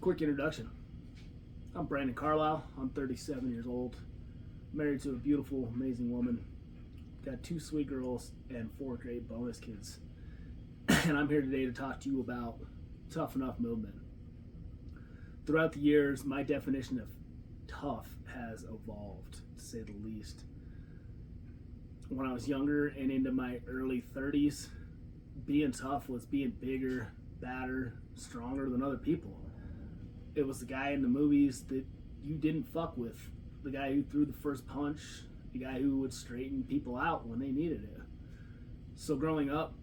Quick introduction. I'm Brandon Carlisle. I'm 37 years old, married to a beautiful, amazing woman. Got 2 sweet girls and 4 great bonus kids. And I'm here today to talk to you about Tough Enough movement. Throughout the years, my definition of tough has evolved, to say the least. When I was younger and into my early 30s, being tough was being bigger, badder, stronger than other people. It was the guy in the movies that you didn't fuck with, the guy who threw the first punch, the guy who would straighten people out when they needed it. So growing up,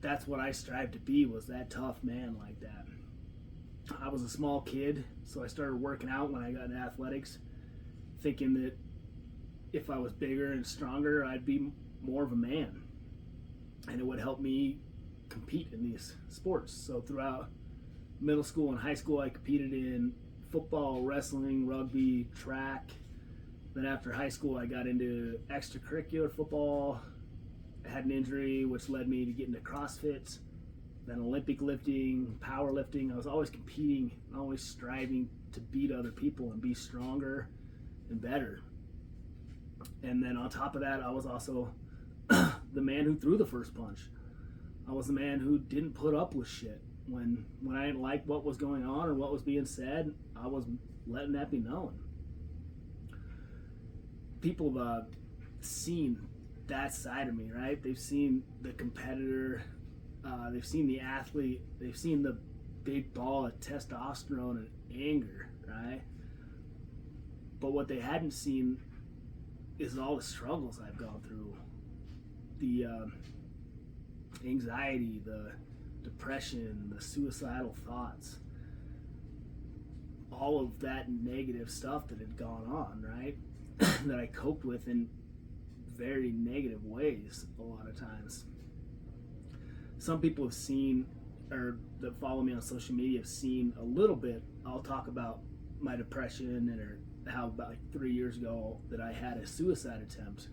that's what I strived to be, was that tough man like that. I was a small kid, so I started working out when I got into athletics, thinking that if I was bigger and stronger, I'd be more of a man, and it would help me compete in these sports. So throughout middle school and high school, I competed in football, wrestling, rugby, track. Then after high school, I got into extracurricular football. I had an injury, which led me to get into CrossFit, then Olympic lifting, powerlifting. I was always competing, always striving to beat other people and be stronger and better. And then on top of that, I was also the man who threw the first punch. I was the man who didn't put up with shit. When I didn't like what was going on or what was being said, I was letting that be known. People have seen that side of me, right? They've seen the competitor, they've seen the athlete, they've seen the big ball of testosterone and anger, right? But what they hadn't seen is all the struggles I've gone through. The anxiety, the depression, the suicidal thoughts, all of that negative stuff that had gone on, right? That I coped with in very negative ways a lot of times. Some people have seen, or that follow me on social media, have seen a little bit. I'll talk about my depression and or how about like 3 years ago that I had a suicide attempt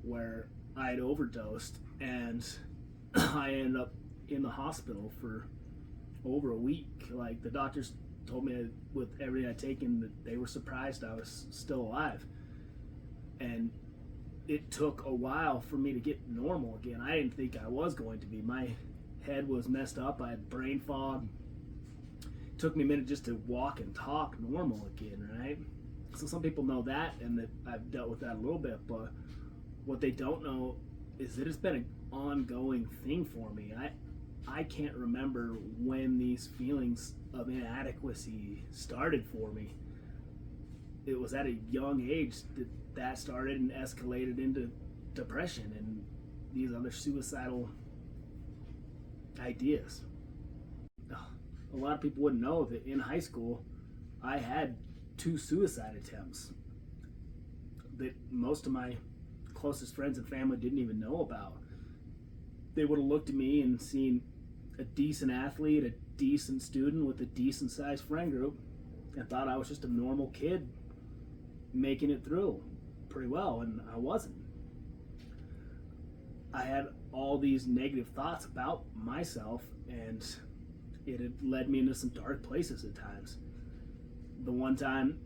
where I had overdosed and I ended up in the hospital for over a week. Like, the doctors told me with everything I'd taken that they were surprised I was still alive. And it took a while for me to get normal again. I didn't think I was going to be. My head was messed up. I had brain fog. It took me a minute just to walk and talk normal again, right? So some people know that, and that I've dealt with that a little bit, but what they don't know is that it's been an ongoing thing for me. I can't remember when these feelings of inadequacy started for me. It was at a young age that started and escalated into depression and these other suicidal ideas. A lot of people wouldn't know that in high school I had 2 suicide attempts that most of my closest friends and family didn't even know about. They would have looked at me and seen a decent athlete, a decent student with a decent sized friend group, and thought I was just a normal kid making it through pretty well, and I wasn't. I had all these negative thoughts about myself, and it had led me into some dark places at times. The one time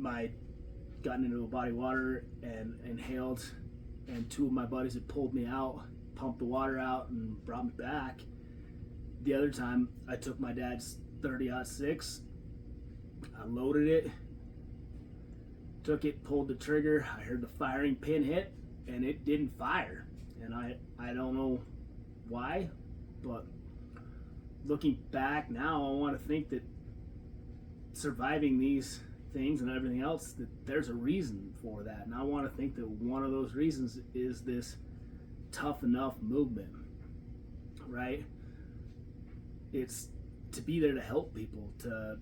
I gotten into a body of water and inhaled, and 2 of my buddies had pulled me out, pumped the water out, and brought me back. The other time, I took my dad's 30-06, I loaded it, took it, pulled the trigger, I heard the firing pin hit, and it didn't fire. And I don't know why, but looking back now, I want to think that surviving these things and everything else, that there's a reason for that. And I want to think that one of those reasons is this Tough Enough movement, right? It's to be there to help people, to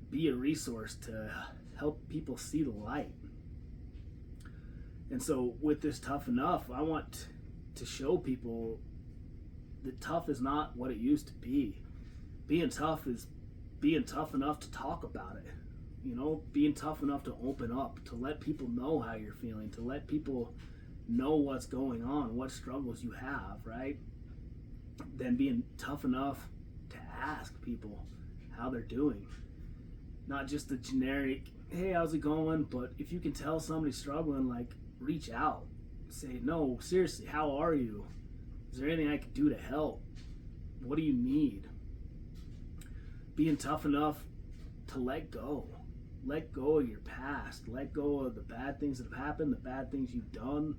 be a resource, to help people see the light. And so with this Tough Enough, I want to show people that tough is not what it used to be. Being tough is being tough enough to talk about it. You know, being tough enough to open up, to let people know how you're feeling, to let people know what's going on, what struggles you have, right? Then being tough enough to ask people how they're doing. not just the generic, hey, how's it going? But if you can tell somebody's struggling, like, reach out. Say, no, seriously, how are you? Is there anything I can do to help? What do you need? Being tough enough to let go. Let go of your past. Let go of the bad things that have happened, the bad things you've done.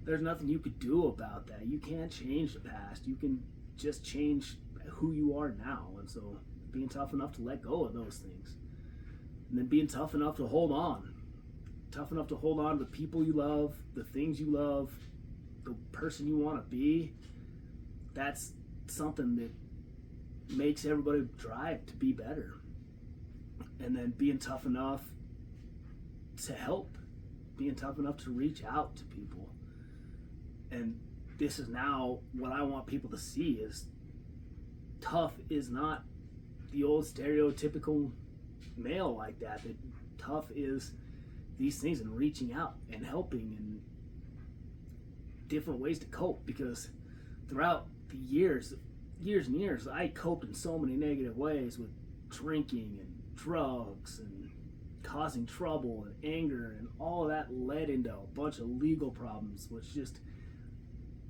There's nothing you could do about that. You can't change the past. You can just change who you are now. And so being tough enough to let go of those things. And then being tough enough to hold on. Tough enough to hold on to the people you love, the things you love, the person you want to be. That's something that makes everybody drive to be better. And then being tough enough to help. Being tough enough to reach out to people. And this is now what I want people to see is tough is not the old stereotypical male like that. That tough is these things and reaching out and helping and different ways to cope, because throughout the years and years, I coped in so many negative ways with drinking and drugs and causing trouble and anger, and all of that led into a bunch of legal problems, which just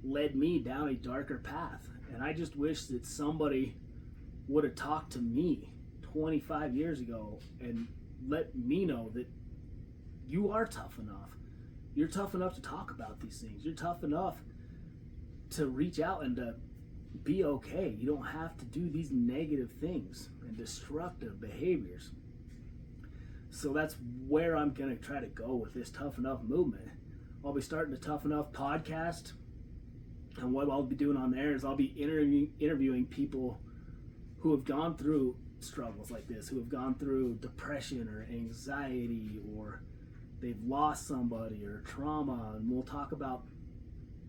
led me down a darker path. And I just wish that somebody would have talked to me 25 years ago and let me know that you are tough enough. You're tough enough to talk about these things. You're tough enough to reach out and to be okay. You don't have to do these negative things and destructive behaviors. So that's where I'm going to try to go with this Tough Enough movement. I'll be starting a Tough Enough podcast, and what I'll be doing on there is I'll be interviewing people who have gone through struggles like this, who have gone through depression or anxiety, or they've lost somebody or trauma, and we'll talk about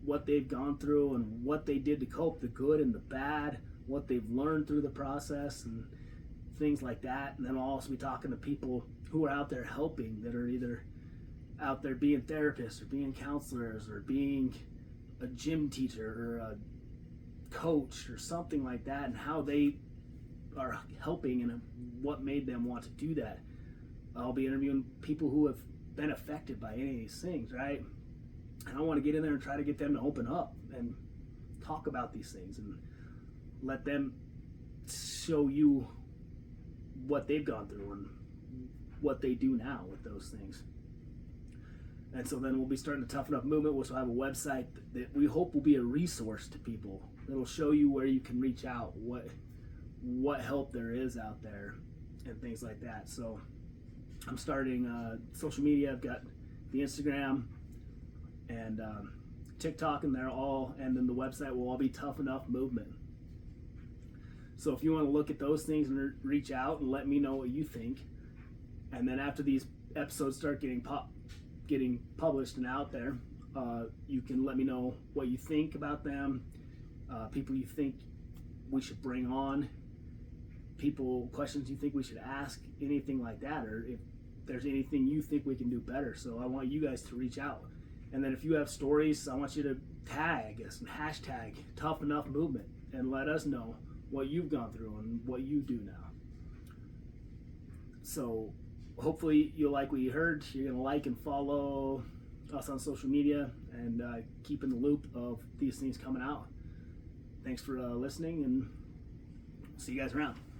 what they've gone through and what they did to cope, the good and the bad, what they've learned through the process and things like that. And then I'll also be talking to people who are out there helping, that are either out there being therapists or being counselors or being a gym teacher or a coach or something like that, and how they are helping and what made them want to do that. I'll be interviewing people who have been affected by any of these things, right? And I want to get in there and try to get them to open up and talk about these things and let them show you what they've gone through and what they do now with those things. And so then we'll be starting the Tough Enough movement, which will have a website that we hope will be a resource to people. It'll show you where you can reach out, what help there is out there, and things like that. So I'm starting social media. I've got the Instagram and TikTok, and they're all, and then the website will all be Tough Enough Movement. So if you want to look at those things and reach out and let me know what you think, and then after these episodes start getting published and out there, you can let me know what you think about them, people you think we should bring on, questions you think we should ask, anything like that, or if there's anything you think we can do better. So I want you guys to reach out. And then if you have stories, I want you to tag us and hashtag Tough Enough Movement and let us know what you've gone through and what you do now. So hopefully you'll like what you heard. You're going to like and follow us on social media and keep in the loop of these things coming out. Thanks for listening, and see you guys around.